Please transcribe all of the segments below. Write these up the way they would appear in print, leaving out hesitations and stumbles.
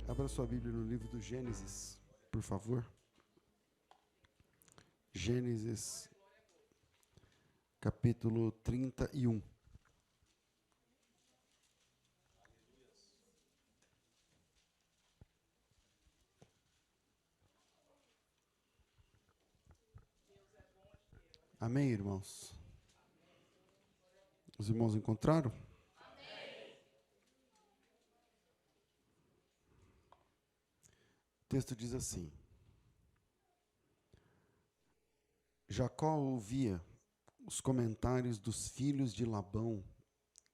Abra sua Bíblia no livro do Gênesis, por favor. Gênesis, capítulo 31. Amém, irmãos? Os irmãos encontraram? O texto diz assim: Jacó ouvia os comentários dos filhos de Labão,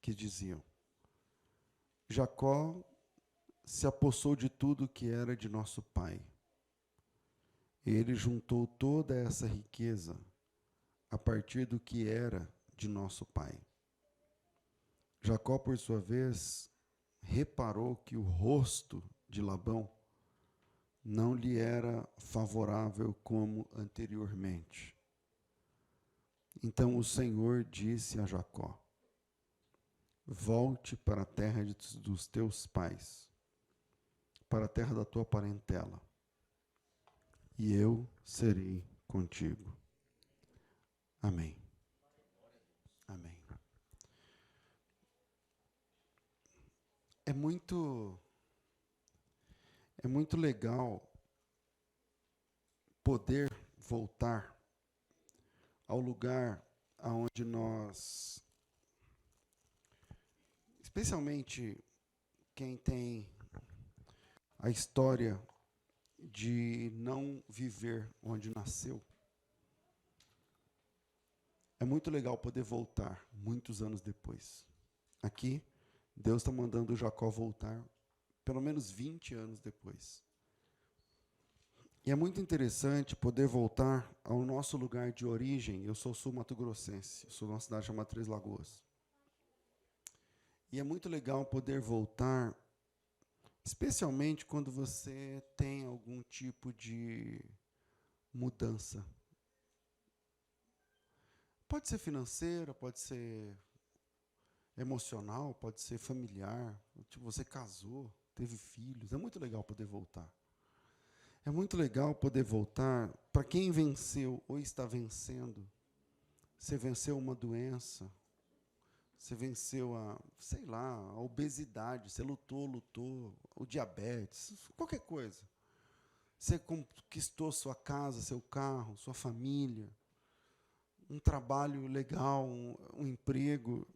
que diziam: Jacó se apossou de tudo que era de nosso pai. Ele juntou toda essa riqueza a partir do que era de nosso pai. Jacó, por sua vez, reparou que o rosto de Labão não lhe era favorável como anteriormente. Então o Senhor disse a Jacó: Volte para a terra dos teus pais, para a terra da tua parentela, e eu serei contigo. Amém. Amém. É muito legal poder voltar ao lugar aonde nós, especialmente quem tem a história de não viver onde nasceu, é muito legal poder voltar muitos anos depois. Aqui, Deus está mandando o Jacó voltar pelo menos 20 anos depois. E é muito interessante poder voltar ao nosso lugar de origem. Eu sou sul-mato-grossense, sou de uma cidade chamada Três Lagoas. E é muito legal poder voltar, especialmente quando você tem algum tipo de mudança. Pode ser financeira, pode ser emocional, pode ser familiar. Tipo, você casou, teve filhos. É muito legal poder voltar. É muito legal poder voltar para quem venceu ou está vencendo. Você venceu uma doença, você venceu a obesidade, você lutou, o diabetes, qualquer coisa. Você conquistou sua casa, seu carro, sua família, um trabalho legal, um emprego.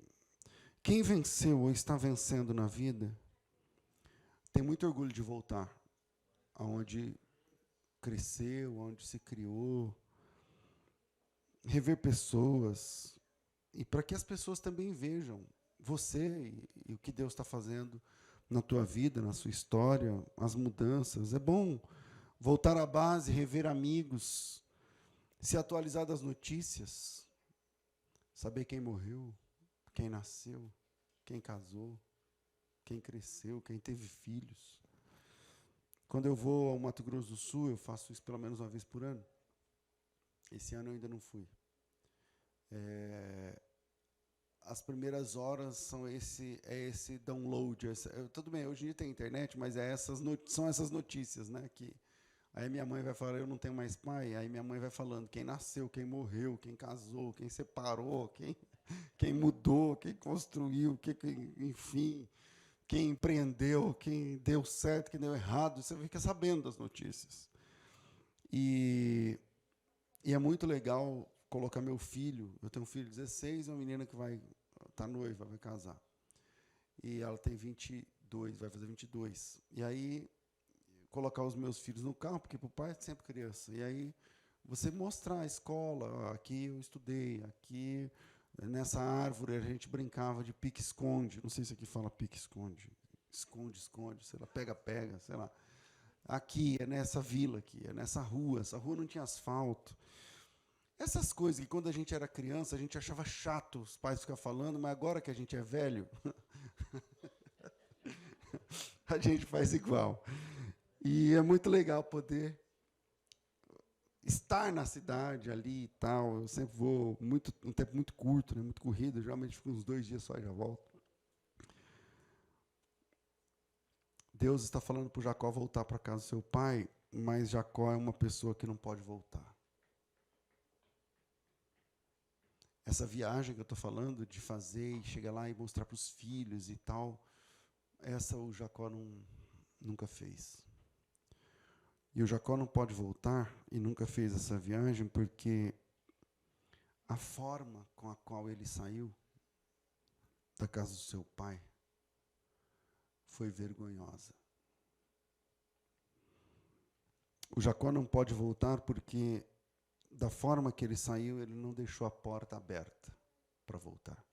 Quem venceu ou está vencendo na vida tem muito orgulho de voltar aonde cresceu, onde se criou, rever pessoas, e para que as pessoas também vejam você e o que Deus está fazendo na tua vida, na sua história, as mudanças. É bom voltar à base, rever amigos, se atualizar das notícias, saber quem morreu, quem nasceu, quem casou, quem cresceu, quem teve filhos. Quando eu vou ao Mato Grosso do Sul, eu faço isso pelo menos uma vez por ano. Esse ano eu ainda não fui. As primeiras horas são esse download. Tudo bem, hoje em dia tem internet, mas são essas notícias, né? Que aí minha mãe vai falar, eu não tenho mais pai. Aí minha mãe vai falando quem nasceu, quem morreu, quem casou, quem separou, quem mudou, quem construiu, enfim, quem empreendeu, quem deu certo, quem deu errado. Você fica sabendo das notícias. E é muito legal colocar meu filho. Eu tenho um filho de 16 e uma menina que tá noiva, vai casar. E ela tem 22, vai fazer 22. E aí, colocar os meus filhos no carro, porque para o pai é sempre criança. E aí, você mostrar a escola, aqui eu estudei, aqui nessa árvore a gente brincava de pique-esconde. Não sei se aqui fala pique-esconde. Esconde, sei lá, pega, sei lá. Aqui, é nessa vila aqui, é nessa rua. Essa rua não tinha asfalto. Essas coisas que quando a gente era criança, a gente achava chato os pais ficar falando, mas agora que a gente é velho, a gente faz igual. E é muito legal poder estar na cidade ali e tal. Eu sempre vou um tempo muito curto, né, muito corrido, geralmente fico uns 2 dias só e já volto. Deus está falando para Jacó voltar para casa do seu pai, mas Jacó é uma pessoa que não pode voltar. Essa viagem que eu estou falando de fazer e chegar lá e mostrar para os filhos e tal, essa o Jacó nunca fez. E o Jacó não pode voltar e nunca fez essa viagem porque a forma com a qual ele saiu da casa do seu pai foi vergonhosa. O Jacó não pode voltar porque, da forma que ele saiu, ele não deixou a porta aberta para voltar.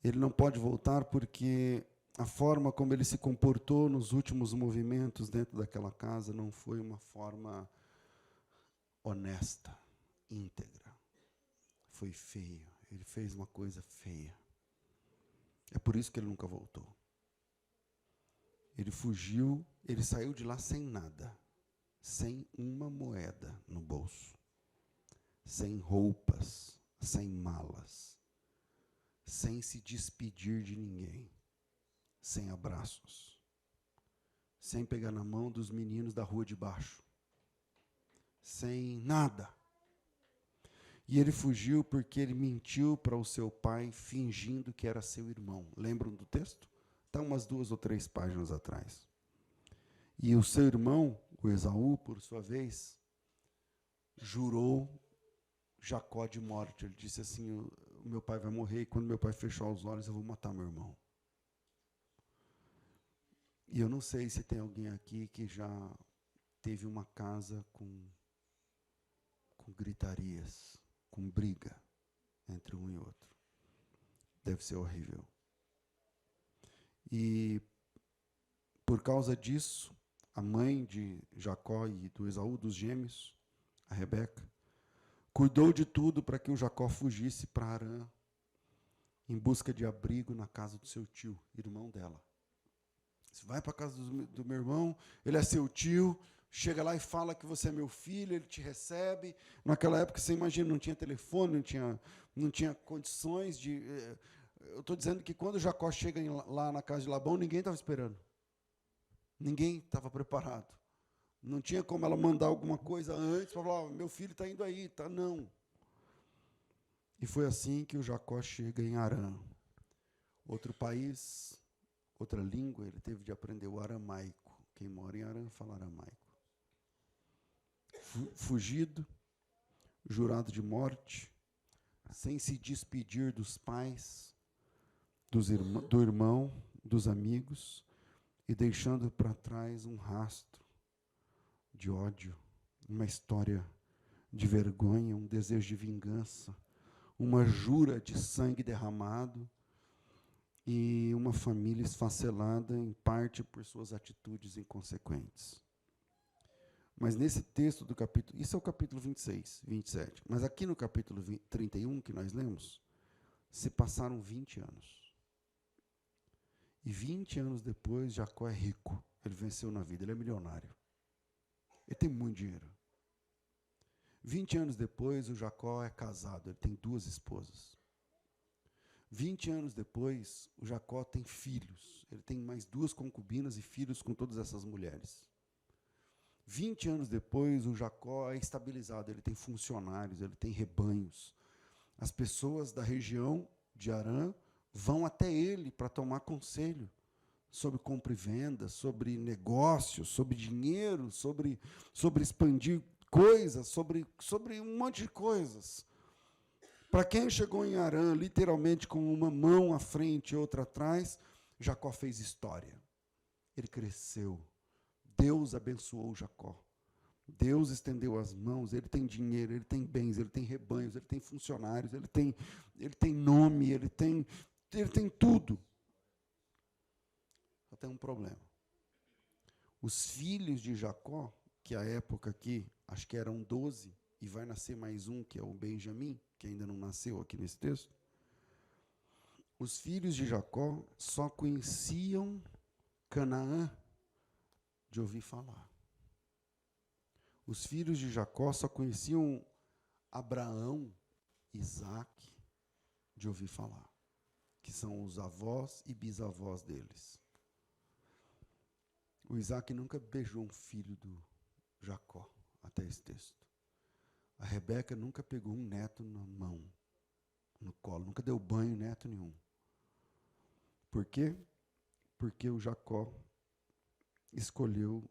Ele não pode voltar porque a forma como ele se comportou nos últimos movimentos dentro daquela casa não foi uma forma honesta, íntegra. Foi feio. Ele fez uma coisa feia. É por isso que ele nunca voltou. Ele fugiu, ele saiu de lá sem nada. Sem uma moeda no bolso, sem roupas, sem malas, sem se despedir de ninguém, sem abraços, sem pegar na mão dos meninos da rua de baixo, sem nada. E ele fugiu porque ele mentiu para o seu pai, fingindo que era seu irmão. Lembram do texto? Está umas 2 ou 3 páginas atrás. E o seu irmão, o Esaú, por sua vez, jurou Jacó de morte. Ele disse assim, o meu pai vai morrer e quando meu pai fechar os olhos eu vou matar meu irmão. E eu não sei se tem alguém aqui que já teve uma casa com gritarias, com briga entre um e outro. Deve ser horrível. E por causa disso, a mãe de Jacó e do Esaú, dos gêmeos, a Rebeca, cuidou de tudo para que o Jacó fugisse para Harã, em busca de abrigo na casa do seu tio, irmão dela. Você vai para a casa do meu irmão, ele é seu tio, chega lá e fala que você é meu filho, ele te recebe. Naquela época, você imagina, não tinha telefone, não tinha condições de... Eu estou dizendo que quando Jacó chega lá na casa de Labão, ninguém estava esperando. Ninguém estava preparado. Não tinha como ela mandar alguma coisa antes para falar, meu filho está indo aí, tá? Não. E foi assim que o Jacó chega em Harã. Outro país, outra língua, ele teve de aprender o aramaico. Quem mora em Harã fala aramaico. Fugido, jurado de morte, sem se despedir dos pais, do irmão, dos amigos, e deixando para trás um rastro de ódio, uma história de vergonha, um desejo de vingança, uma jura de sangue derramado e uma família esfacelada, em parte por suas atitudes inconsequentes. Mas nesse texto do capítulo, isso é o capítulo 26, 27, mas aqui no capítulo 31 que nós lemos, se passaram 20 anos. E 20 anos depois, Jacó é rico, ele venceu na vida, ele é milionário. Ele tem muito dinheiro. 20 anos depois, o Jacó é casado, ele tem 2 esposas. 20 anos depois, o Jacó tem filhos. Ele tem mais 2 concubinas e filhos com todas essas mulheres. 20 anos depois, o Jacó é estabilizado, ele tem funcionários, ele tem rebanhos. As pessoas da região de Harã vão até ele para tomar conselho sobre compra e venda, sobre negócios, sobre dinheiro, sobre expandir coisas, sobre um monte de coisas. Para quem chegou em Harã, literalmente com uma mão à frente e outra atrás, Jacó fez história. Ele cresceu. Deus abençoou Jacó. Deus estendeu as mãos, ele tem dinheiro, ele tem bens, ele tem rebanhos, ele tem funcionários, ele tem nome, ele tem tudo. Só tem um problema. Os filhos de Jacó, que à época aqui, acho que eram 12, e vai nascer mais um, que é o Benjamim, que ainda não nasceu aqui nesse texto. Os filhos de Jacó só conheciam Canaã de ouvir falar. Os filhos de Jacó só conheciam Abraão, Isaque, de ouvir falar, que são os avós e bisavós deles. O Isaac nunca beijou um filho do Jacó, até esse texto. A Rebeca nunca pegou um neto na mão, no colo, nunca deu banho em neto nenhum. Por quê? Porque o Jacó escolheu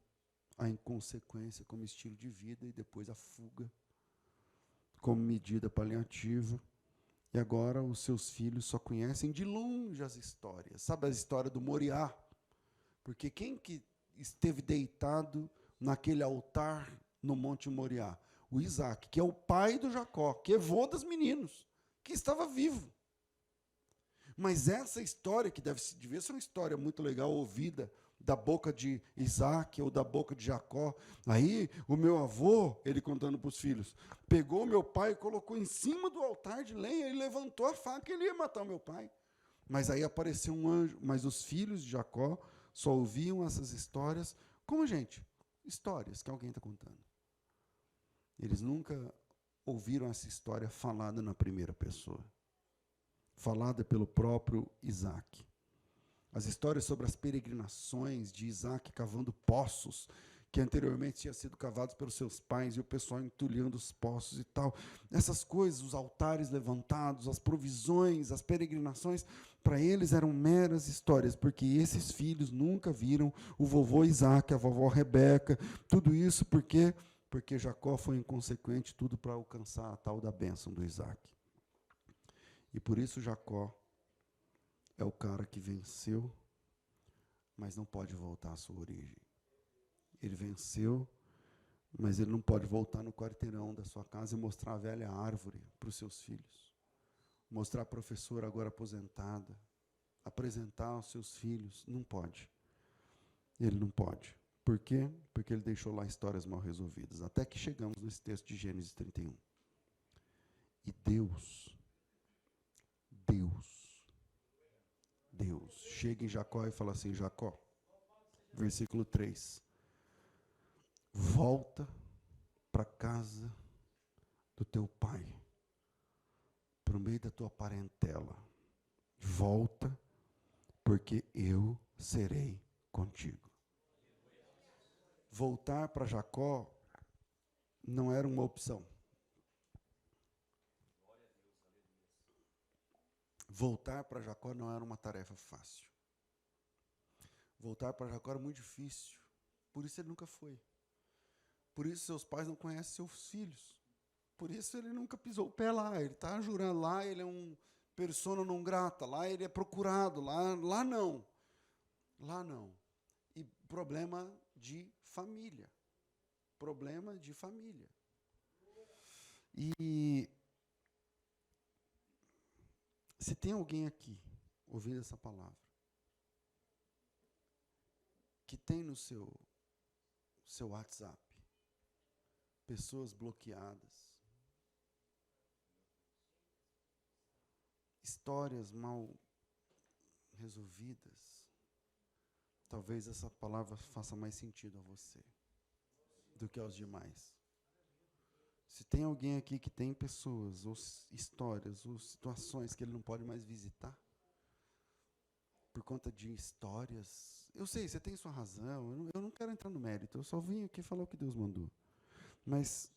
a inconsequência como estilo de vida e depois a fuga como medida paliativa. E agora os seus filhos só conhecem de longe as histórias. Sabe a história do Moriá? Porque quem que esteve deitado naquele altar no Monte Moriá? O Isaac, que é o pai do Jacó, que é avô dos meninos, que estava vivo. Mas essa história, que devia ser uma história muito legal, ouvida da boca de Isaac ou da boca de Jacó. Aí, o meu avô, ele contando para os filhos, pegou meu pai e colocou em cima do altar de lenha e levantou a faca e ele ia matar o meu pai. Mas aí apareceu um anjo. Mas os filhos de Jacó só ouviam essas histórias como, gente, histórias que alguém está contando. Eles nunca ouviram essa história falada na primeira pessoa, falada pelo próprio Isaac. As histórias sobre as peregrinações de Isaac cavando poços, que anteriormente tinham sido cavados pelos seus pais, e o pessoal entulhando os poços e tal. Essas coisas, os altares levantados, as provisões, as peregrinações, para eles eram meras histórias, porque esses filhos nunca viram o vovô Isaac, a vovó Rebeca, tudo isso porque Jacó foi inconsequente, tudo para alcançar a tal da bênção do Isaac. E por isso Jacó é o cara que venceu, mas não pode voltar à sua origem. Ele venceu, mas ele não pode voltar no quarteirão da sua casa e mostrar a velha árvore para os seus filhos. Mostrar a professora agora aposentada, apresentar aos seus filhos, não pode. Ele não pode. Por quê? Porque ele deixou lá histórias mal resolvidas. Até que chegamos nesse texto de Gênesis 31. E Deus chega em Jacó e fala assim, Jacó, versículo 3, volta para a casa do teu pai, para o meio da tua parentela, volta, porque eu serei contigo. Voltar para Jacó não era uma opção. Voltar para Jacó não era uma tarefa fácil. Voltar para Jacó era muito difícil. Por isso ele nunca foi. Por isso seus pais não conhecem seus filhos. Por isso ele nunca pisou o pé lá. Ele está jurando lá, ele é um persona non grata. Lá ele é procurado. Lá não. Lá não. E problema de família. Problema de família. E se tem alguém aqui ouvindo essa palavra, que tem no seu WhatsApp pessoas bloqueadas, histórias mal resolvidas, talvez essa palavra faça mais sentido a você do que aos demais. Se tem alguém aqui que tem pessoas, ou histórias, ou situações que ele não pode mais visitar, por conta de histórias, eu sei, você tem sua razão, eu não quero entrar no mérito, eu só vim aqui falar o que Deus mandou. Mas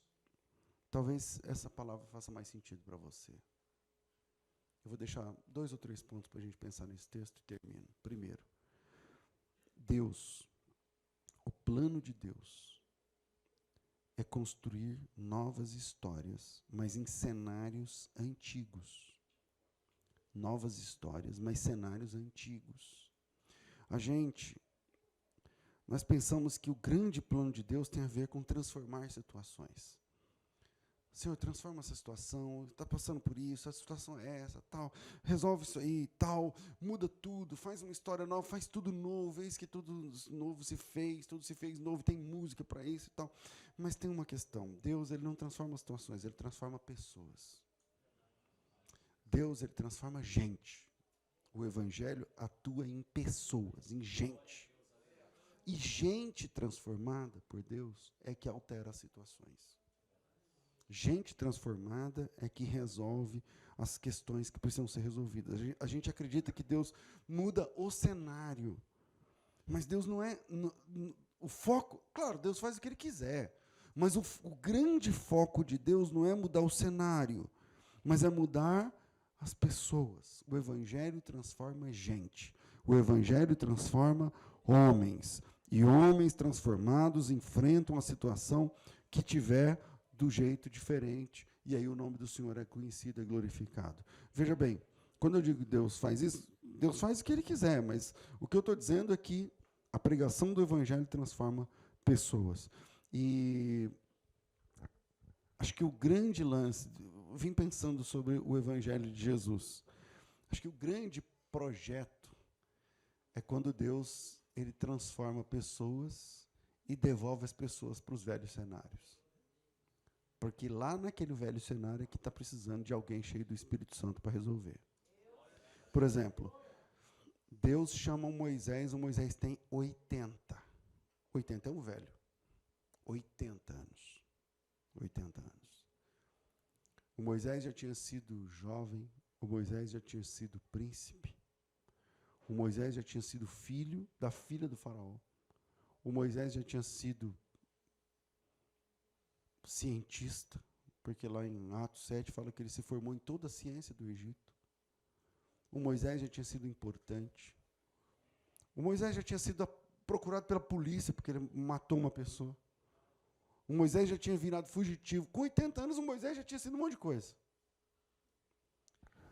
talvez essa palavra faça mais sentido para você. Eu vou deixar 2 ou 3 pontos para a gente pensar nesse texto e termino. Primeiro, Deus, o plano de Deus é construir novas histórias, mas em cenários antigos. Novas histórias, mas cenários antigos. Nós pensamos que o grande plano de Deus tem a ver com transformar situações. Senhor, transforma essa situação, está passando por isso, a situação é essa, tal, resolve isso aí, tal, muda tudo, faz uma história nova, faz tudo novo, eis que tudo novo se fez, tudo se fez novo, tem música para isso e tal. Mas tem uma questão, Deus ele não transforma situações, ele transforma pessoas. Deus ele transforma gente. O Evangelho atua em pessoas, em gente. E gente transformada por Deus é que altera as situações. Gente transformada é que resolve as questões que precisam ser resolvidas. A gente acredita que Deus muda o cenário, Mas Deus não é... o foco... Claro, Deus faz o que Ele quiser. Mas o grande foco de Deus não é mudar o cenário, mas é mudar as pessoas. O Evangelho transforma gente. O Evangelho transforma homens. E homens transformados enfrentam a situação que tiver do jeito diferente. E aí o nome do Senhor é conhecido e glorificado. Veja bem, quando eu digo que Deus faz isso, Deus faz o que Ele quiser, mas o que eu estou dizendo é que a pregação do Evangelho transforma pessoas. E acho que o grande lance, eu vim pensando sobre o Evangelho de Jesus, acho que o grande projeto é quando Deus ele transforma pessoas e devolve as pessoas para os velhos cenários. Porque lá naquele velho cenário é que está precisando de alguém cheio do Espírito Santo para resolver. Por exemplo, Deus chama o Moisés tem 80. 80 é um velho. 80 anos. 80 anos. O Moisés já tinha sido jovem, o Moisés já tinha sido príncipe, o Moisés já tinha sido filho da filha do faraó, o Moisés já tinha sido cientista, porque lá em Atos 7 fala que ele se formou em toda a ciência do Egito. O Moisés já tinha sido importante. O Moisés já tinha sido procurado pela polícia, porque ele matou uma pessoa. O Moisés já tinha virado fugitivo. Com 80 anos, o Moisés já tinha sido um monte de coisa.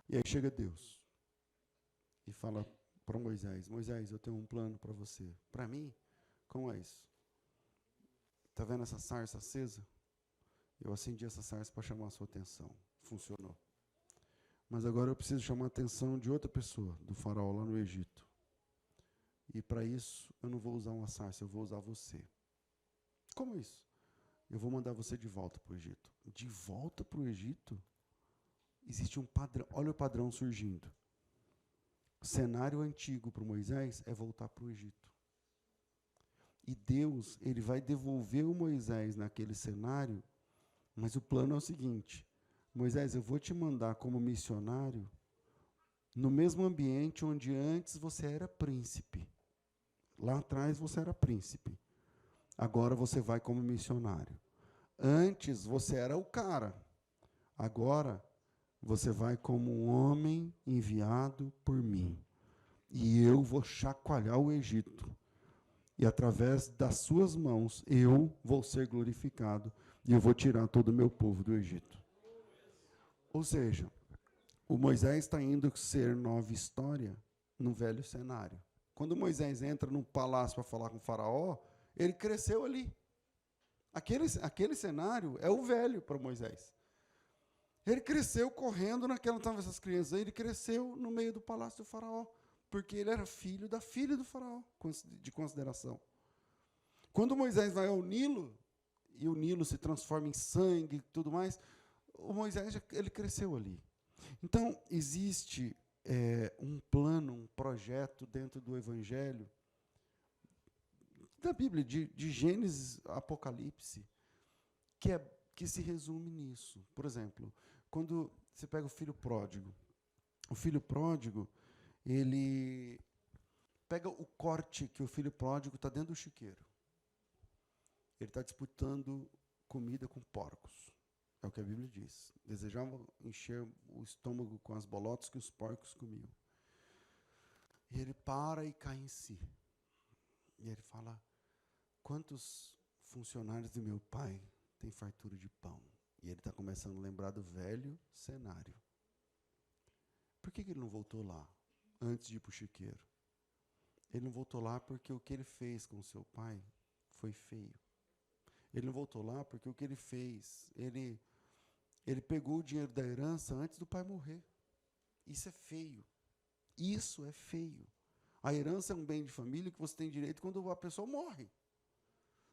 E aí chega Deus e fala para Moisés, Moisés, eu tenho um plano para você. Para mim, como é isso? Está vendo essa sarça acesa? Eu acendi essa sarça para chamar a sua atenção. Funcionou. Mas agora eu preciso chamar a atenção de outra pessoa, do faraó lá no Egito. E para isso, eu não vou usar uma sarça, eu vou usar você. Como isso? Eu vou mandar você de volta para o Egito. De volta para o Egito? Existe um padrão. Olha o padrão surgindo. O cenário antigo para Moisés é voltar para o Egito. E Deus, ele vai devolver o Moisés naquele cenário, mas o plano é o seguinte, Moisés, eu vou te mandar como missionário no mesmo ambiente onde antes você era príncipe. Lá atrás você era príncipe. Agora você vai como missionário. Antes você era o cara. Agora você vai como um homem enviado por mim. E eu vou chacoalhar o Egito. E através das suas mãos eu vou ser glorificado. E eu vou tirar todo o meu povo do Egito. Ou seja, o Moisés está indo ser nova história no velho cenário. Quando Moisés entra no palácio para falar com o faraó, ele cresceu ali. Aquele cenário é o velho para Moisés. Ele cresceu correndo naquela... Estavam essas crianças aí, ele cresceu no meio do palácio do faraó, porque ele era filho da filha do faraó, de consideração. Quando Moisés vai ao Nilo, e o Nilo se transforma em sangue e tudo mais, o Moisés ele cresceu ali. Então, existe um plano, um projeto dentro do Evangelho, da Bíblia, de Gênesis a Apocalipse, que se resume nisso. Por exemplo, quando você pega o filho pródigo, ele pega o corte que o filho pródigo está dentro do chiqueiro. Ele está disputando comida com porcos. É o que a Bíblia diz. Desejava encher o estômago com as bolotas que os porcos comiam. E ele para e cai em si. E ele fala, quantos funcionários do meu pai têm fartura de pão? E ele está começando a lembrar do velho cenário. Por que ele não voltou lá, antes de ir para o chiqueiro? Ele não voltou lá porque o que ele fez com o seu pai foi feio. Ele não voltou lá porque o que ele fez, ele pegou o dinheiro da herança antes do pai morrer. Isso é feio. Isso é feio. A herança é um bem de família que você tem direito quando a pessoa morre.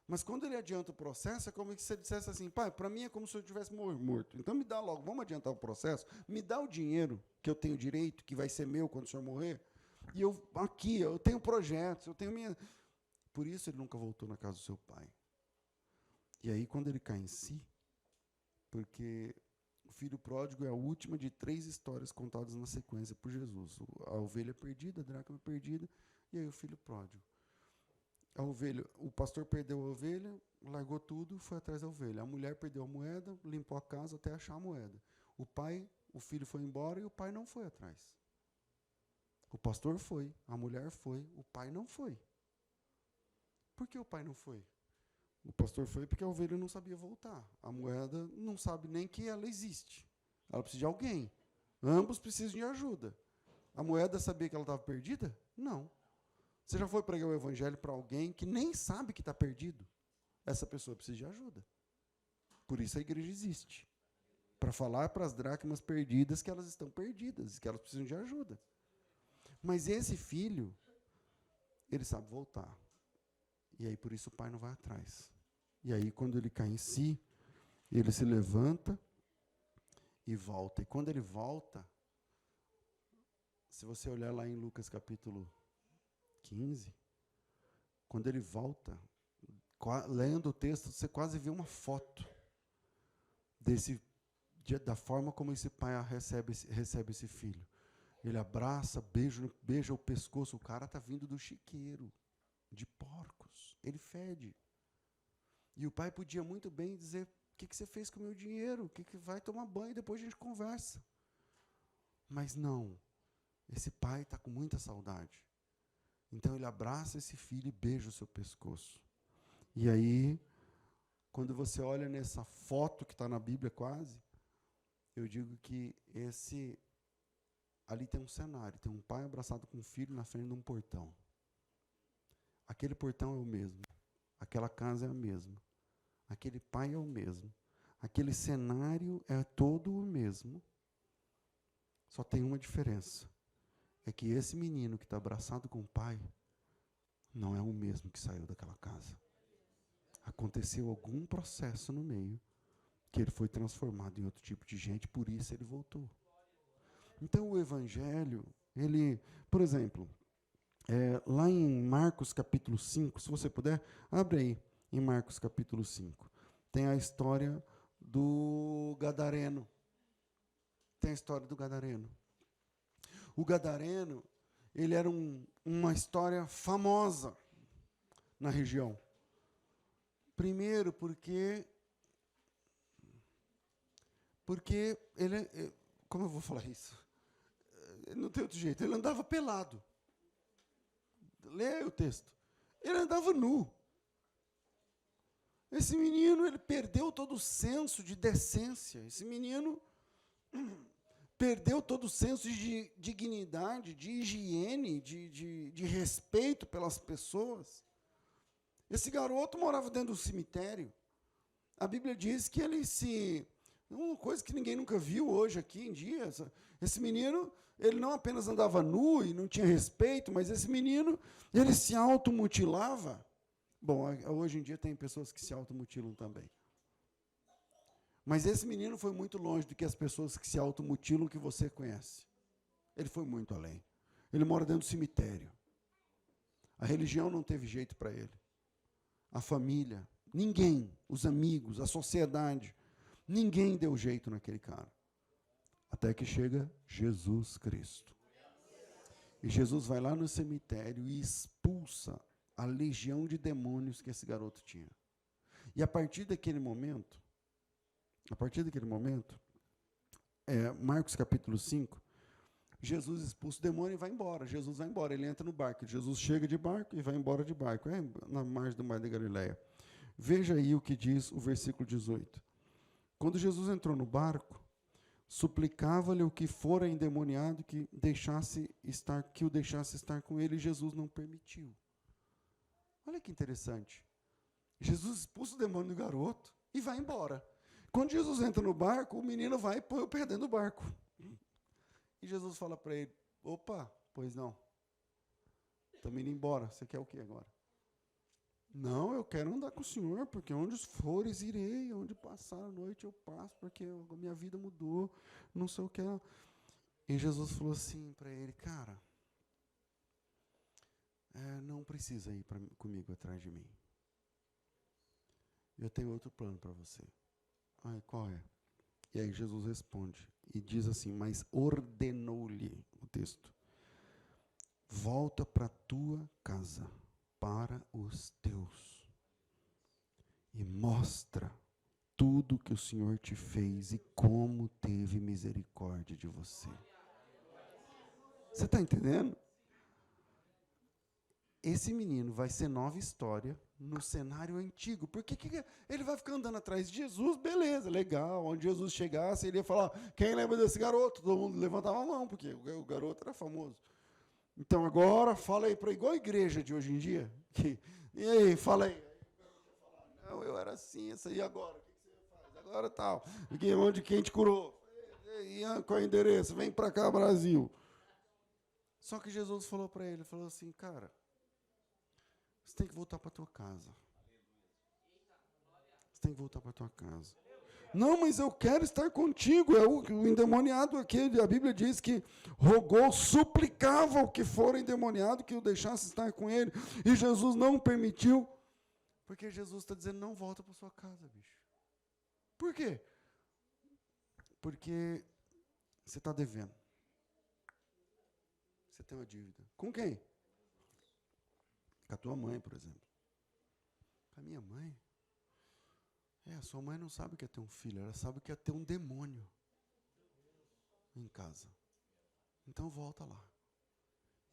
Mas quando ele adianta o processo, é como se você dissesse assim, pai, para mim é como se eu tivesse morto. Então me dá logo, vamos adiantar o processo, me dá o dinheiro que eu tenho direito, que vai ser meu quando o senhor morrer, e eu tenho projetos, eu tenho minha... Por isso ele nunca voltou na casa do seu pai. E aí, quando ele cai em si, porque o filho pródigo é a última de 3 histórias contadas na sequência por Jesus. A ovelha perdida, a dracma perdida, e aí o filho pródigo. A ovelha, o pastor perdeu a ovelha, largou tudo, foi atrás da ovelha. A mulher perdeu a moeda, limpou a casa até achar a moeda. O filho foi embora e o pai não foi atrás. O pastor foi, a mulher foi, o pai não foi. Por que o pai não foi? O pastor foi porque a ovelha não sabia voltar. A moeda não sabe nem que ela existe. Ela precisa de alguém. Ambos precisam de ajuda. A moeda sabia que ela estava perdida? Não. Você já foi pregar o evangelho para alguém que nem sabe que está perdido? Essa pessoa precisa de ajuda. Por isso a igreja existe. Para falar para as dracmas perdidas que elas estão perdidas, que elas precisam de ajuda. Mas esse filho, ele sabe voltar. E aí, por isso, o pai não vai atrás. E aí, quando ele cai em si, ele se levanta e volta. E quando ele volta, se você olhar lá em Lucas capítulo 15, quando ele volta, lendo o texto, você quase vê uma foto da forma como esse pai recebe esse filho. Ele abraça, beija o pescoço. O cara está vindo do chiqueiro, de porcos. Ele fede. E o pai podia muito bem dizer: o que você fez com o meu dinheiro? Vai tomar banho, depois a gente conversa. Mas não. Esse pai está com muita saudade. Então ele abraça esse filho e beija o seu pescoço. E aí, quando você olha nessa foto que está na Bíblia quase, eu digo que ali tem um cenário, tem um pai abraçado com um filho na frente de um portão. Aquele portão é o mesmo, aquela casa é a mesma, aquele pai é o mesmo, aquele cenário é todo o mesmo. Só tem uma diferença, é que esse menino que está abraçado com o pai não é o mesmo que saiu daquela casa. Aconteceu algum processo no meio que ele foi transformado em outro tipo de gente, por isso ele voltou. Então, o Evangelho, por exemplo, lá em Marcos capítulo 5, se você puder, abre aí, em Marcos capítulo 5. Tem a história do Gadareno. Tem a história do Gadareno. O Gadareno, ele era uma história famosa na região. Primeiro, porque ele, como eu vou falar isso? Não tem outro jeito, ele andava pelado. Leia o texto. Ele andava nu. Esse menino, ele perdeu todo o senso de decência. Esse menino perdeu todo o senso de dignidade, de higiene, de respeito pelas pessoas. Esse garoto morava dentro do cemitério. A Bíblia diz que uma coisa que ninguém nunca viu hoje aqui em dia. Esse menino, ele não apenas andava nu e não tinha respeito, mas esse menino, ele se automutilava. Bom, hoje em dia tem pessoas que se automutilam também. Mas esse menino foi muito longe do que as pessoas que se automutilam que você conhece. Ele foi muito além. Ele mora dentro do cemitério. A religião não teve jeito para ele. A família, ninguém, os amigos, a sociedade, ninguém deu jeito naquele cara. Até que chega Jesus Cristo. E Jesus vai lá no cemitério e expulsa a legião de demônios que esse garoto tinha. E a partir daquele momento, Marcos capítulo 5, Jesus expulsa o demônio e vai embora. Jesus vai embora, ele entra no barco. Jesus chega de barco e vai embora de barco. Na margem do mar da Galileia. Veja aí o que diz o versículo 18. Quando Jesus entrou no barco, suplicava-lhe o que fora endemoniado que o deixasse estar com ele, e Jesus não permitiu. Olha que interessante. Jesus expulsa o demônio do garoto e vai embora. Quando Jesus entra no barco, o menino vai e põe o pé dentro do barco. E Jesus fala para ele: opa, pois não. Estamos indo embora. Você quer o que agora? Não, eu quero andar com o Senhor, porque onde fores irei, onde passar a noite eu passo, porque a minha vida mudou, não sei o que. E Jesus falou assim para ele: cara, não precisa ir comigo atrás de mim. Eu tenho outro plano para você. Qual é? E aí Jesus responde e diz assim: mas ordenou-lhe, o texto, volta para a tua casa para os teus e mostra tudo que o Senhor te fez e como teve misericórdia de você. Você está entendendo? Esse menino vai ser nova história no cenário antigo. Porque ele vai ficar andando atrás de Jesus, beleza, legal. Onde Jesus chegasse, ele ia falar, quem lembra desse garoto? Todo mundo levantava a mão, porque o garoto era famoso. Então agora, fala aí, igual a igreja de hoje em dia. E aí, fala aí. Não, eu era assim, e agora? O que você faz? Agora tal. Quem te curou? Qual é o endereço? Vem para cá, Brasil. Só que Jesus falou para ele, falou assim, cara, você tem que voltar para a tua casa. Você tem que voltar para a tua casa. Não, mas eu quero estar contigo. É o endemoniado aqui, a Bíblia diz que rogou, suplicava o que for endemoniado que o deixasse estar com ele. E Jesus não permitiu. Porque Jesus está dizendo, não volta para sua casa, bicho. Por quê? Porque você está devendo. Você tem uma dívida. Com quem? Com a tua mãe, por exemplo. Com a minha mãe. A sua mãe não sabe o que é ter um filho, ela sabe o que é ter um demônio em casa. Então volta lá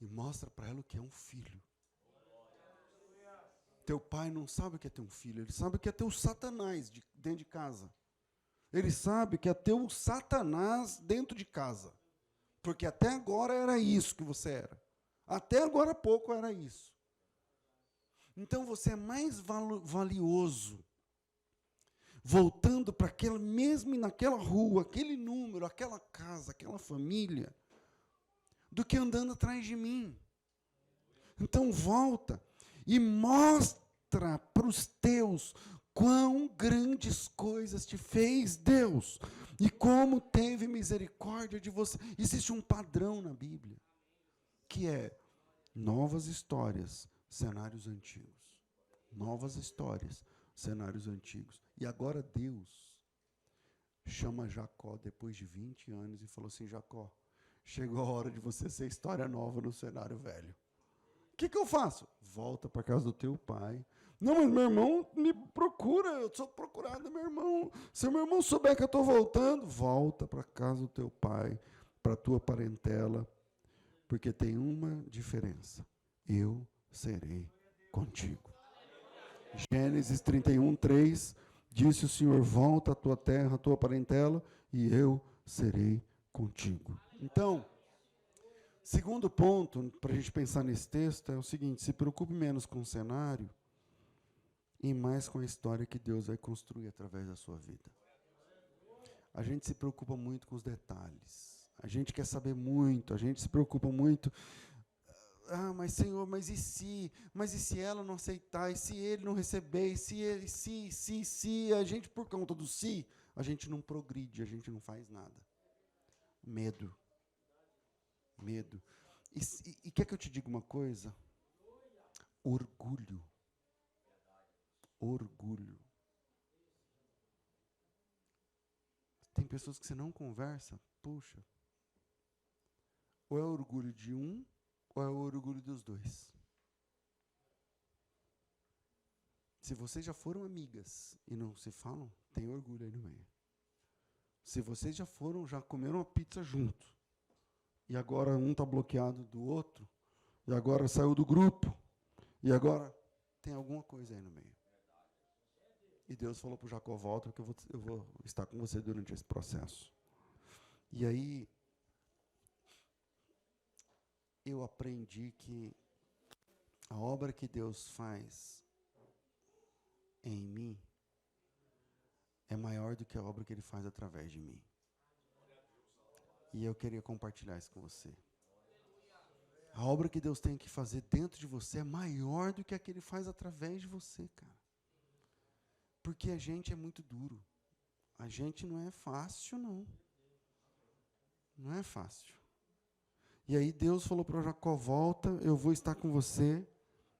e mostra para ela o que é um filho. Teu pai não sabe o que é ter um filho, ele sabe o que é ter o Satanás dentro de casa. Ele sabe que é ter o Satanás dentro de casa. Porque até agora era isso que você era. Até agora há pouco era isso. Então você é mais valioso voltando para aquela mesmo naquela rua, aquele número, aquela casa, aquela família, do que andando atrás de mim. Então volta e mostra para os teus quão grandes coisas te fez Deus e como teve misericórdia de você. Existe um padrão na Bíblia, que é novas histórias, cenários antigos. Novas histórias, cenários antigos. E agora Deus chama Jacó depois de 20 anos e falou assim, Jacó, chegou a hora de você ser história nova no cenário velho. O que eu faço? Volta para casa do teu pai. Não, mas meu irmão me procura, eu sou procurado, meu irmão. Se meu irmão souber que eu estou voltando, volta para casa do teu pai, para a tua parentela, porque tem uma diferença. Eu serei contigo. Gênesis 31, 3, disse o Senhor, volta à tua terra, à tua parentela, e eu serei contigo. Então, segundo ponto, para a gente pensar nesse texto, é o seguinte, se preocupe menos com o cenário e mais com a história que Deus vai construir através da sua vida. A gente se preocupa muito com os detalhes, a gente quer saber muito, a gente se preocupa muito. Mas Senhor, mas e se ela não aceitar, e se ele não receber, e se ele, se, a gente por conta do se, a gente não progride, a gente não faz nada. Medo. E quer que eu te diga uma coisa? Orgulho. Tem pessoas que você não conversa, puxa, ou é orgulho de um, ou é o orgulho dos dois? Se vocês já foram amigas e não se falam, tem orgulho aí no meio. Se vocês já comeram uma pizza junto, e agora um está bloqueado do outro, e agora saiu do grupo, e agora tem alguma coisa aí no meio. E Deus falou para o Jacó, volta, porque eu vou estar com você durante esse processo. E aí, eu aprendi que a obra que Deus faz em mim é maior do que a obra que Ele faz através de mim. E eu queria compartilhar isso com você. A obra que Deus tem que fazer dentro de você é maior do que a que Ele faz através de você, cara. Porque a gente é muito duro. A gente não é fácil, não. Não é fácil. E aí Deus falou para Jacó, volta, eu vou estar com você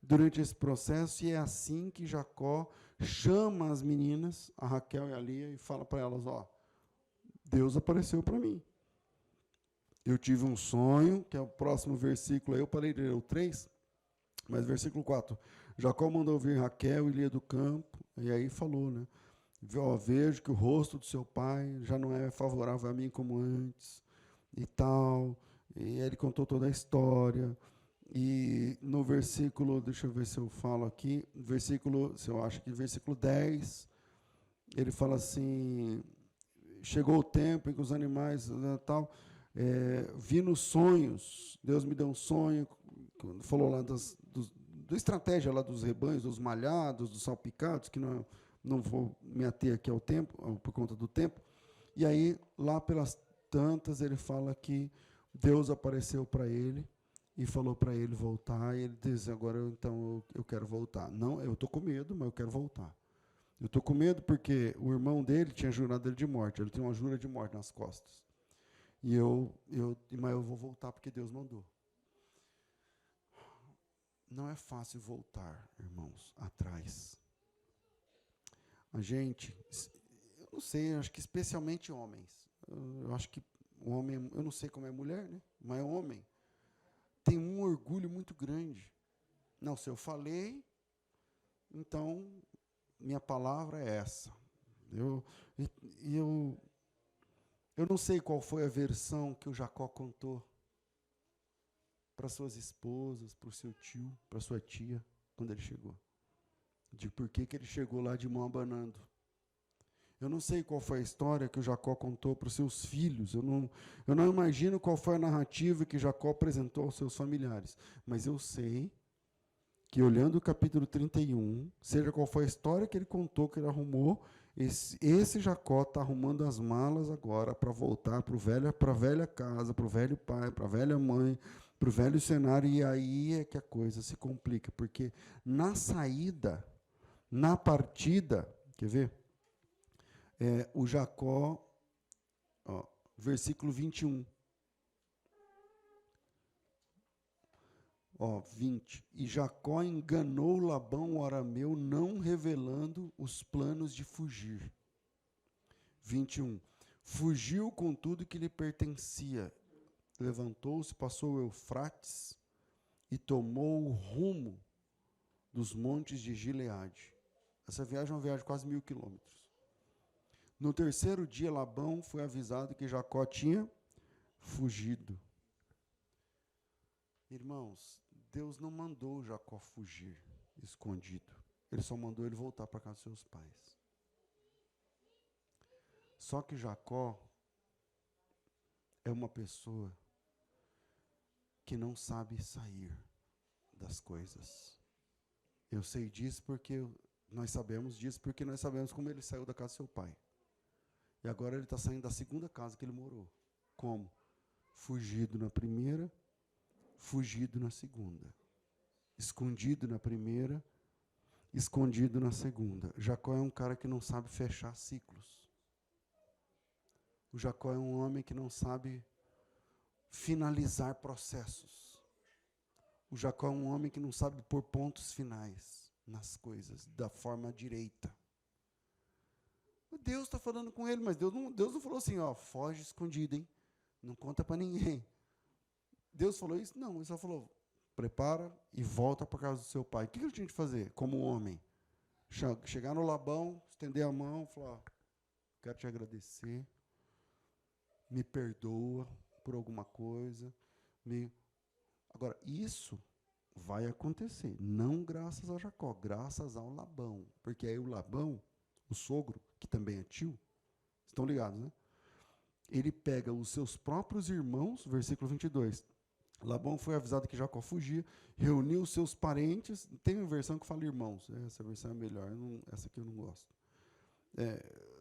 durante esse processo. E é assim que Jacó chama as meninas, a Raquel e a Lia, e fala para elas, Deus apareceu para mim. Eu tive um sonho, que é o próximo versículo, eu parei de ler o 3, Mas versículo 4. Jacó mandou vir Raquel e Lia do campo, e aí falou, né? Ó, vejo que o rosto do seu pai já não é favorável a mim como antes, e tal. E ele contou toda a história. E no versículo, deixa eu ver se eu falo aqui, versículo, se eu acho que versículo 10, ele fala assim: chegou o tempo em que os animais, né, tal, vi nos sonhos, Deus me deu um sonho, falou lá da estratégia lá dos rebanhos, dos malhados, dos salpicados, que não vou me ater aqui ao tempo, por conta do tempo. E aí, lá pelas tantas, ele fala que Deus apareceu para ele e falou para ele voltar, e ele diz: agora então eu quero voltar. Não, eu estou com medo, mas eu quero voltar. Eu estou com medo porque o irmão dele tinha jurado ele de morte, ele tem uma jura de morte nas costas. Mas eu vou voltar porque Deus mandou. Não é fácil voltar, irmãos, atrás. A gente, eu não sei, acho que especialmente homens. Eu acho que o homem, eu não sei como é mulher, né? Mas homem tem um orgulho muito grande. Não, se eu falei, então minha palavra é essa. Eu não sei qual foi a versão que o Jacó contou para suas esposas, para o seu tio, para sua tia, quando ele chegou. De por que ele chegou lá de mão abanando. Eu não sei qual foi a história que o Jacó contou para os seus filhos. Eu não imagino qual foi a narrativa que Jacó apresentou aos seus familiares. Mas eu sei que, olhando o capítulo 31, seja qual foi a história que ele contou, que ele arrumou, esse Jacó está arrumando as malas agora para voltar para a velha casa, para o velho pai, para a velha mãe, para o velho cenário. E aí é que a coisa se complica. Porque na saída, na partida, quer ver? O Jacó, ó, versículo 21. 20. E Jacó enganou Labão, o arameu, não revelando os planos de fugir. 21. Fugiu com tudo que lhe pertencia. Levantou-se, passou o Eufrates e tomou o rumo dos montes de Gileade. Essa viagem é uma viagem de quase 1.000 quilômetros. No terceiro dia, Labão foi avisado que Jacó tinha fugido. Irmãos, Deus não mandou Jacó fugir escondido. Ele só mandou ele voltar para casa dos seus pais. Só que Jacó é uma pessoa que não sabe sair das coisas. Eu sei disso porque nós sabemos disso porque nós sabemos como ele saiu da casa do seu pai. E agora ele está saindo da segunda casa que ele morou. Como? Fugido na primeira, fugido na segunda. Escondido na primeira, escondido na segunda. Jacó é um cara que não sabe fechar ciclos. O Jacó é um homem que não sabe finalizar processos. O Jacó é um homem que não sabe pôr pontos finais nas coisas, da forma direita. Deus está falando com ele, mas Deus não falou assim, ó, foge escondido, hein? Não conta para ninguém. Deus falou isso? Não, ele só falou, prepara e volta para casa do seu pai. O que ele tinha de fazer como homem? Chegar no Labão, estender a mão, falar, ó, quero te agradecer, me perdoa por alguma coisa. Agora, isso vai acontecer, não graças a Jacó, graças ao Labão. Porque aí o Labão, o sogro, que também é tio, estão ligados, né? Ele pega os seus próprios irmãos, versículo 22. Labão foi avisado que Jacó fugia, reuniu os seus parentes. Tem uma versão que fala irmãos, essa versão é melhor, essa aqui eu não gosto.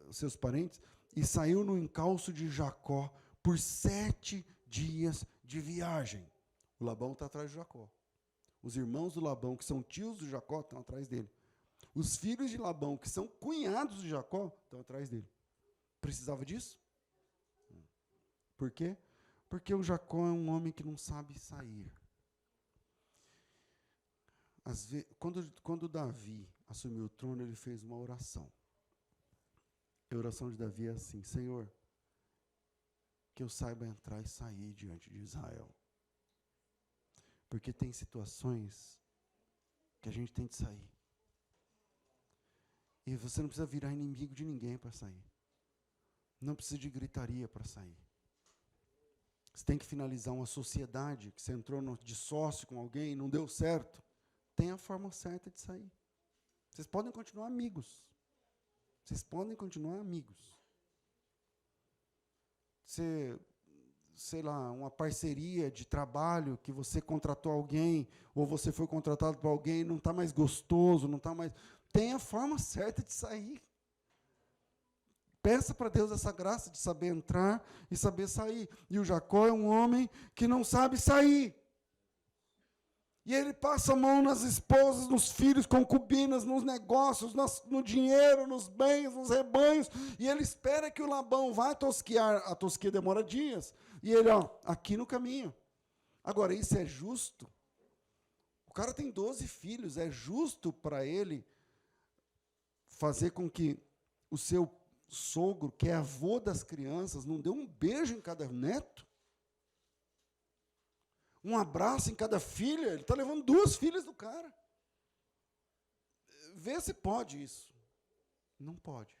Os seus parentes, e saiu no encalço de Jacó por 7 dias de viagem. O Labão está atrás de Jacó. Os irmãos do Labão, que são tios do Jacó, estão atrás dele. Os filhos de Labão, que são cunhados de Jacó, estão atrás dele. Precisava disso? Por quê? Porque o Jacó é um homem que não sabe sair. Quando Davi assumiu o trono, ele fez uma oração. A oração de Davi é assim: Senhor, que eu saiba entrar e sair diante de Israel. Porque tem situações que a gente tem de sair. E você não precisa virar inimigo de ninguém para sair. Não precisa de gritaria para sair. Você tem que finalizar uma sociedade que você entrou de sócio com alguém e não deu certo. Tem a forma certa de sair. Vocês podem continuar amigos. Vocês podem continuar amigos. Sei lá, uma parceria de trabalho que você contratou alguém, ou você foi contratado por alguém, não está mais gostoso, não está mais... Tem a forma certa de sair. Peça para Deus essa graça de saber entrar e saber sair. E o Jacó é um homem que não sabe sair. E ele passa a mão nas esposas, nos filhos, concubinas, nos negócios, no dinheiro, nos bens, nos rebanhos. E ele espera que o Labão vá tosquear. A tosquia demora dias. E ele, aqui no caminho. Agora, isso é justo? O cara tem 12 filhos. É justo para ele fazer com que o seu sogro, que é avô das crianças, não dê um beijo em cada neto? Um abraço em cada filha? Ele está levando 2 filhas do cara. Vê se pode isso. Não pode.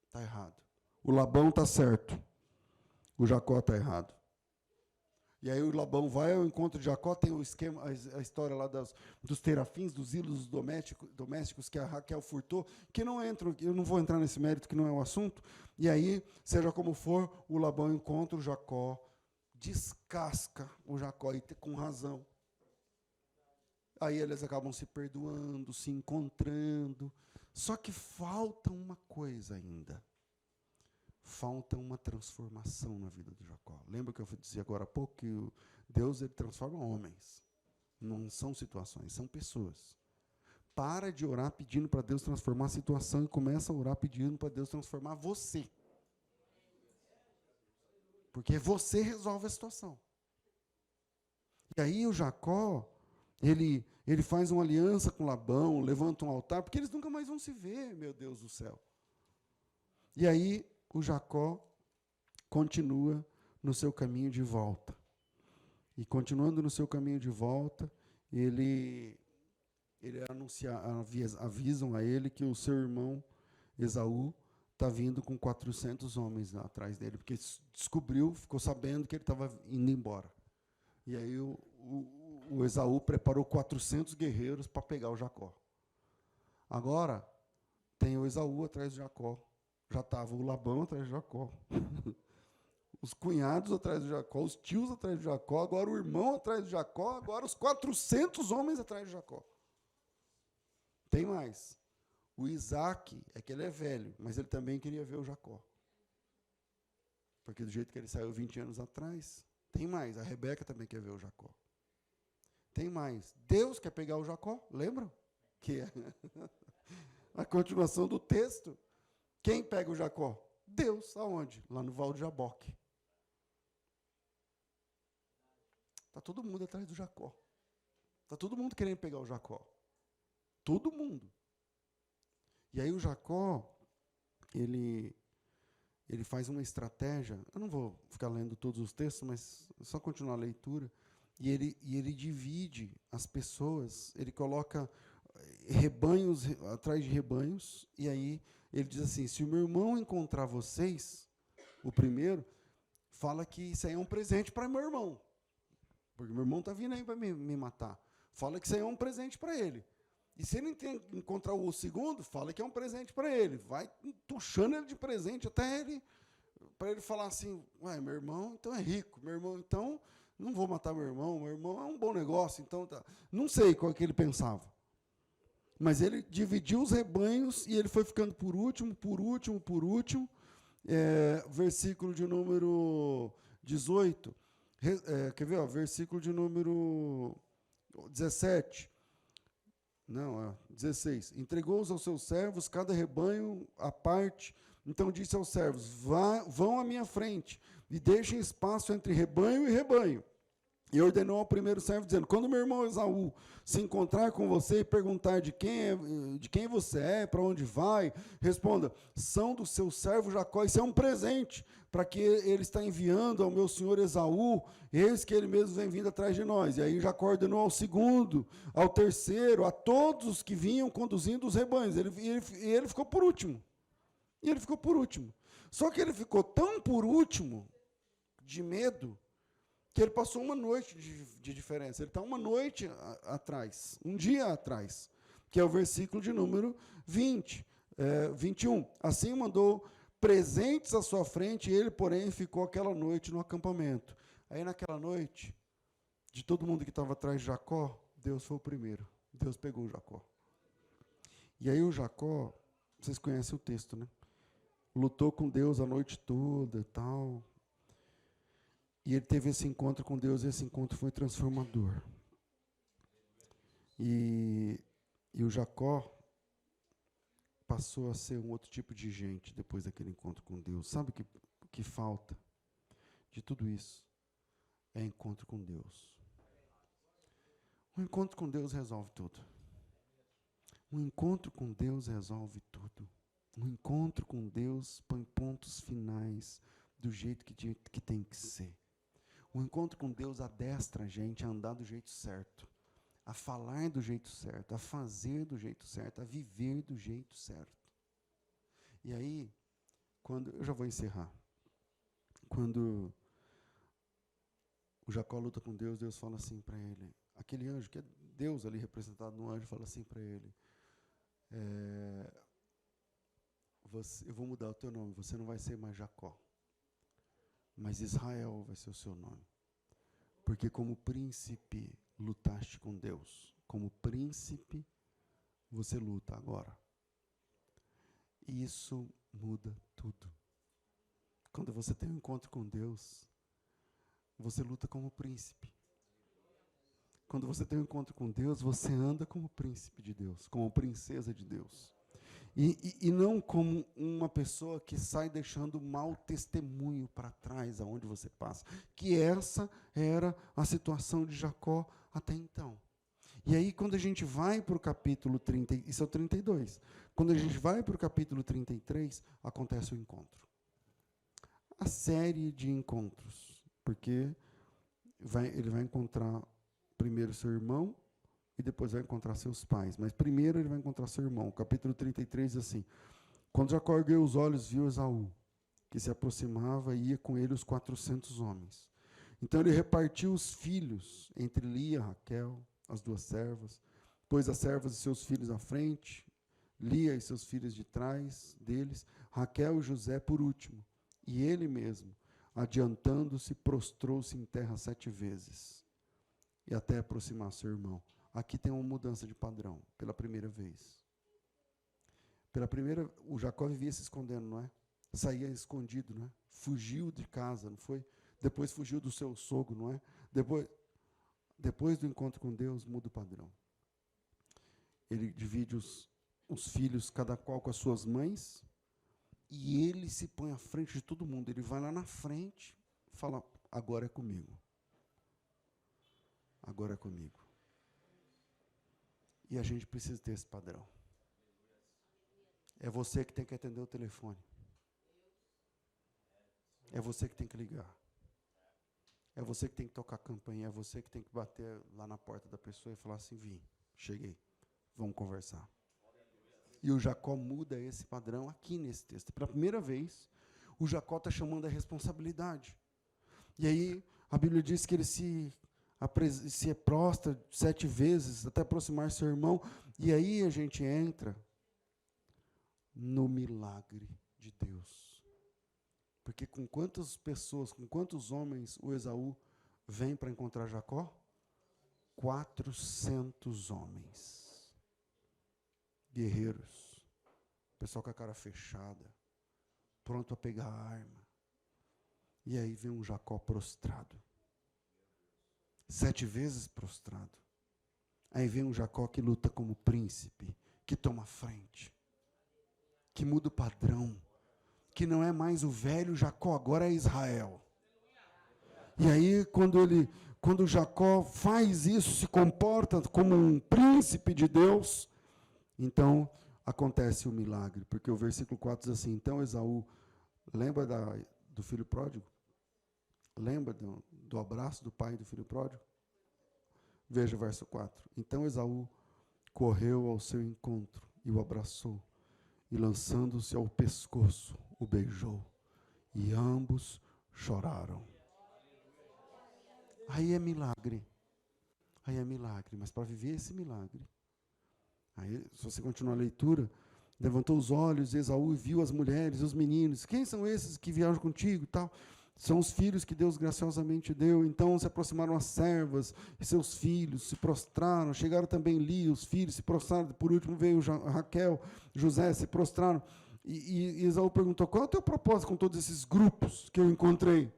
Está errado. O Labão está certo. O Jacó está errado. E aí o Labão vai ao encontro de Jacó, tem o esquema, a história lá dos terafins, dos ídolos domésticos que a Raquel furtou, que não entram, eu não vou entrar nesse mérito, que não é o assunto. E aí, seja como for, o Labão encontra o Jacó, descasca o Jacó, e com razão. Aí eles acabam se perdoando, se encontrando. Só que falta uma coisa ainda. Falta uma transformação na vida do Jacó. Lembra que eu dizia agora há pouco que Deus ele transforma homens. Não são situações, são pessoas. Para de orar pedindo para Deus transformar a situação e começa a orar pedindo para Deus transformar você. Porque você resolve a situação. E aí o Jacó, ele faz uma aliança com Labão, levanta um altar, porque eles nunca mais vão se ver, meu Deus do céu. E aí o Jacó continua no seu caminho de volta. E continuando no seu caminho de volta, avisam a ele que o seu irmão Esaú está vindo com 400 homens atrás dele, porque descobriu, ficou sabendo que ele estava indo embora. E aí o Esaú preparou 400 guerreiros para pegar o Jacó. Agora, tem o Esaú atrás de Jacó. Já estava o Labão atrás de Jacó. Os cunhados atrás de Jacó, os tios atrás de Jacó, agora o irmão atrás de Jacó, agora os 400 homens atrás de Jacó. Tem mais. O Isaac, é que ele é velho, mas ele também queria ver o Jacó. Porque do jeito que ele saiu 20 anos atrás, tem mais. A Rebeca também quer ver o Jacó. Tem mais. Deus quer pegar o Jacó, lembram? Que é a continuação do texto. Quem pega o Jacó? Deus. Aonde? Lá no Val de Jaboque. Está todo mundo atrás do Jacó. Está todo mundo querendo pegar o Jacó. Todo mundo. E aí o Jacó, ele faz uma estratégia. Eu não vou ficar lendo todos os textos, mas só continuar a leitura. E ele divide as pessoas, ele coloca rebanhos atrás de rebanhos, e aí ele diz assim, se o meu irmão encontrar vocês, o primeiro, fala que isso aí é um presente para meu irmão. Porque meu irmão está vindo aí para me matar. Fala que isso aí é um presente para ele. E se ele encontrar o segundo, fala que é um presente para ele. Vai tuchando ele de presente até ele, para ele falar assim, ué, meu irmão então é rico, meu irmão então, não vou matar meu irmão é um bom negócio, então tá. Não sei qual que ele pensava. Mas ele dividiu os rebanhos e ele foi ficando por último. Versículo de número 18. Quer ver? Versículo de número 17. Não, 16. Entregou-os aos seus servos, cada rebanho à parte. Então disse aos servos, vão à minha frente e deixem espaço entre rebanho e rebanho. E ordenou ao primeiro servo, dizendo: quando meu irmão Esaú se encontrar com você e perguntar de quem você é, para onde vai, responda: são do seu servo Jacó. Isso é um presente para que ele está enviando ao meu senhor Esaú, eis que ele mesmo vem vindo atrás de nós. E aí Jacó ordenou ao segundo, ao terceiro, a todos os que vinham conduzindo os rebanhos. Ele ficou por último. E ele ficou por último. Só que ele ficou tão por último, de medo, que ele passou uma noite de diferença. Ele está uma noite atrás, um dia atrás, que é o versículo de número 21. Assim mandou presentes à sua frente, e ele, porém, ficou aquela noite no acampamento. Aí, naquela noite, de todo mundo que estava atrás de Jacó, Deus foi o primeiro. Deus pegou o Jacó. E aí o Jacó, vocês conhecem o texto, né? Lutou com Deus a noite toda e tal. E ele teve esse encontro com Deus, e esse encontro foi transformador. E o Jacó passou a ser um outro tipo de gente depois daquele encontro com Deus. Sabe o que falta de tudo isso? É encontro com Deus. Um encontro com Deus resolve tudo. Um encontro com Deus resolve tudo. Um encontro com Deus põe pontos finais do jeito que tem que ser. O encontro com Deus adestra a gente a andar do jeito certo, a falar do jeito certo, a fazer do jeito certo, a viver do jeito certo. E aí, eu já vou encerrar. Quando o Jacó luta com Deus, Deus fala assim para ele, aquele anjo, que é Deus ali representado no anjo, fala assim para ele, eu vou mudar o teu nome, você não vai ser mais Jacó, mas Israel vai ser o seu nome. Porque como príncipe lutaste com Deus. Como príncipe você luta agora. E isso muda tudo. Quando você tem um encontro com Deus, você luta como príncipe. Quando você tem um encontro com Deus, você anda como príncipe de Deus, como princesa de Deus. E não como uma pessoa que sai deixando mau testemunho para trás, aonde você passa. Que essa era a situação de Jacó até então. E aí, quando a gente vai para o capítulo 30, isso é o 32. Quando a gente vai para o capítulo 33, acontece o encontro. A série de encontros. Porque ele vai encontrar primeiro seu irmão, e depois vai encontrar seus pais. Mas primeiro ele vai encontrar seu irmão. O capítulo 33 diz assim: quando Jacó ergueu os olhos, viu Esaú, que se aproximava, e ia com ele os 400 homens. Então ele repartiu os filhos entre Lia, Raquel, as duas servas, pôs as servas e seus filhos à frente, Lia e seus filhos de trás deles, Raquel e José por último. E ele mesmo, adiantando-se, prostrou-se em terra 7 vezes, e até aproximar seu irmão. Aqui tem uma mudança de padrão, pela primeira vez. O Jacó vivia se escondendo, não é? Saía escondido, não é? Fugiu de casa, não foi? Depois fugiu do seu sogro, não é? Depois do encontro com Deus, muda o padrão. Ele divide os filhos, cada qual com as suas mães, e ele se põe à frente de todo mundo. Ele vai lá na frente e fala: agora é comigo. Agora é comigo. E a gente precisa ter esse padrão. É você que tem que atender o telefone. É você que tem que ligar. É você que tem que tocar a campainha. É você que tem que bater lá na porta da pessoa e falar assim: vim, cheguei, vamos conversar. E o Jacó muda esse padrão aqui nesse texto. Pela primeira vez, o Jacó está chamando a responsabilidade. E aí, a Bíblia diz que ele se prostra 7 vezes até aproximar seu irmão. E aí a gente entra no milagre de Deus. Porque com quantas pessoas, com quantos homens o Esaú vem para encontrar Jacó? 400 homens. Guerreiros. Pessoal com a cara fechada. Pronto a pegar a arma. E aí vem um Jacó prostrado. 7 vezes prostrado. Aí vem um Jacó que luta como príncipe, que toma frente, que muda o padrão, que não é mais o velho Jacó, agora é Israel. E aí, quando quando Jacó faz isso, se comporta como um príncipe de Deus, então acontece o milagre, porque o versículo 4 diz assim, então Esaú, lembra do filho pródigo? Lembra do abraço do pai do filho pródigo? Veja o verso 4. Então Esaú correu ao seu encontro e o abraçou, e lançando-se ao pescoço, o beijou, e ambos choraram. Aí é milagre. Aí é milagre, mas para viver esse milagre, aí, se você continuar a leitura, levantou os olhos, Esaú viu as mulheres, os meninos. Quem são esses que viajam contigo? Tal? São os filhos que Deus graciosamente deu. Então se aproximaram as servas e seus filhos, se prostraram. Chegaram também Lia, os filhos se prostraram. Por último veio Raquel, José, se prostraram. E Esaú perguntou, qual é o teu propósito com todos esses grupos que eu encontrei?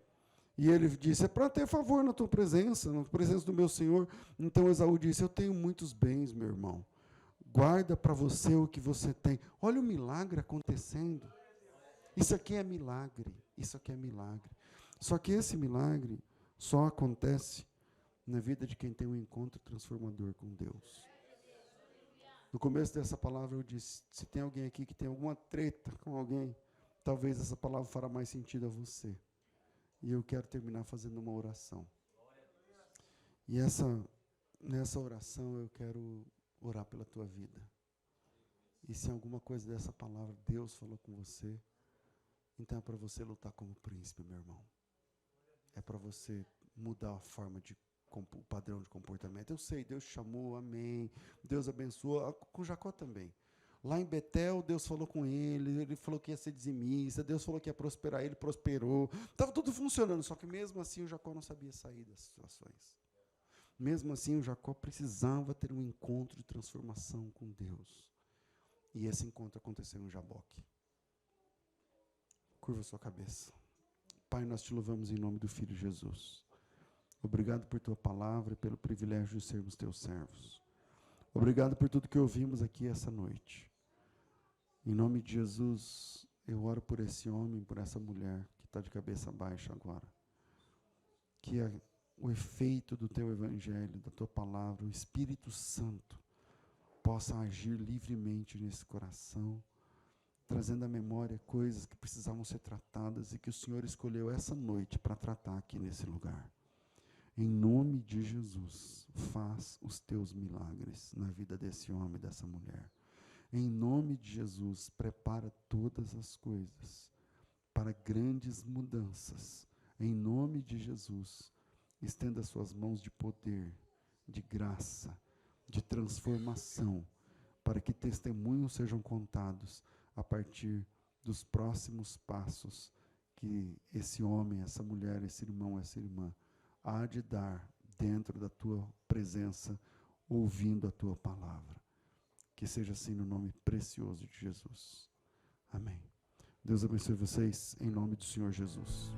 E ele disse, é para ter favor na tua presença, na presença do meu Senhor. Então Esaú disse, eu tenho muitos bens, meu irmão. Guarda para você o que você tem. Olha o milagre acontecendo. Isso aqui é milagre. Isso aqui é milagre. Só que esse milagre só acontece na vida de quem tem um encontro transformador com Deus. No começo dessa palavra eu disse, se tem alguém aqui que tem alguma treta com alguém, talvez essa palavra fará mais sentido a você. E eu quero terminar fazendo uma oração. E nessa oração eu quero orar pela tua vida. E se alguma coisa dessa palavra Deus falou com você, então é para você lutar como príncipe, meu irmão. É para você mudar a forma o padrão de comportamento. Eu sei, Deus te chamou, amém. Deus abençoou, com Jacó também. Lá em Betel, Deus falou com ele falou que ia ser dizimista, Deus falou que ia prosperar, ele prosperou. Estava tudo funcionando, só que mesmo assim o Jacó não sabia sair das situações. Mesmo assim, o Jacó precisava ter um encontro de transformação com Deus. E esse encontro aconteceu em Jaboque. Curva sua cabeça. Pai, nós te louvamos em nome do Filho Jesus. Obrigado por tua palavra e pelo privilégio de sermos teus servos. Obrigado por tudo que ouvimos aqui essa noite. Em nome de Jesus, eu oro por esse homem, por essa mulher que está de cabeça baixa agora. Que o efeito do teu evangelho, da tua palavra, o Espírito Santo, possa agir livremente nesse coração, trazendo à memória coisas que precisavam ser tratadas e que o Senhor escolheu essa noite para tratar aqui nesse lugar. Em nome de Jesus, faz os teus milagres na vida desse homem e dessa mulher. Em nome de Jesus, prepara todas as coisas para grandes mudanças. Em nome de Jesus, estenda suas mãos de poder, de graça, de transformação, para que testemunhos sejam contados a partir dos próximos passos que esse homem, essa mulher, esse irmão, essa irmã há de dar dentro da tua presença, ouvindo a tua palavra. Que seja assim no nome precioso de Jesus. Amém. Deus abençoe vocês em nome do Senhor Jesus.